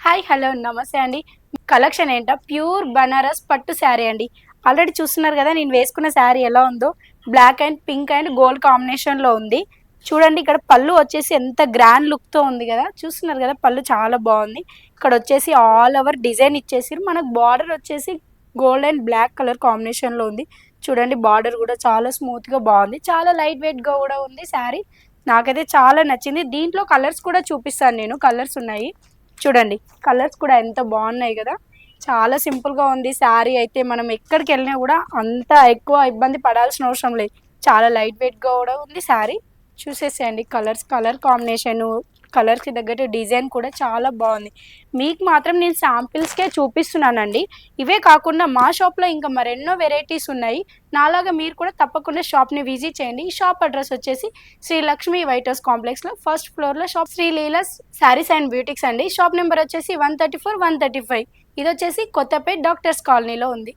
Hi hello నమస్తే అండి. Collection ఏంటా ప్యూర్ బనారస్ పట్టు శారీ అండి. ఆల్రెడీ చూస్తున్నారు కదా నేను వేసుకున్న శారీ ఎలా ఉందో. Black and pink and gold కాంబినేషన్‌లో ఉంది. చూడండి ఇక్కడ పళ్ళు వచ్చేసి ఎంత గ్రాండ్ లుక్‌తో ఉంది కదా! చూస్తున్నారు కదా పళ్ళు చాలా బావుంది. ఇక్కడొచ్చేసి ఆల్ ఓవర్ డిజైన్ ఇచ్చేసిర్రు. మనకు బార్డర్ వచ్చేసి గోల్డ్ అండ్ బ్లాక్ కలర్ కాంబినేషన్‌లో ఉంది. చూడండి బార్డర్ గూడా చాలా స్మూత్‌గా బావుంది. చాలా లైట్ వెయిట్‌గా గూడా ఉంది శారీ. నాకైతే చాలా నచ్చింది. దీంట్లో కలర్స్ కూడా చూపిస్తాను నేను. కలర్స్ ఉన్నాయి. చూడండి. కలర్స్ కూడా ఎంత బావున్నాయి గదా! చాలా సింపుల్‌గా ఉంది. శారీ అయితే మనం ఎక్కడికెళ్ళినా గూడా అంత ఎక్కువ ఇబ్బంది పడాల్సిన అవసరం లేదు. చాలా లైట్ వెయిట్‌గా గూడా ఉంది శారీ. చూసేసేయండి కలర్స్, కలర్ కాంబినేషను, కలర్‌కి తగ్గట్టు డిజైన్ కూడా చాలా బావుంది. మీకు మాత్రం నేను శాంపిల్స్‌కే చూపిస్తున్నానండి. ఇవే కాకుండా మా షాప్‌లో ఇంకా మరెన్నో వెరైటీస్ ఉన్నాయి. నాలాగా మీరు కూడా తప్పకుండా షాప్‌ని విజిట్ చేయండి. ఈ షాప్ అడ్రెస్ వచ్చేసి శ్రీ లక్ష్మి వైట్ హౌస్ కాంప్లెక్స్‌లో ఫస్ట్ ఫ్లోర్‌లో shop Sri Leelas sarees and boutiques అండి. షాప్ నంబర్ వచ్చేసి 134, 135. ఇదొచ్చేసి కొత్తపేట్ డాక్టర్స్ కాలనీలో ఉంది.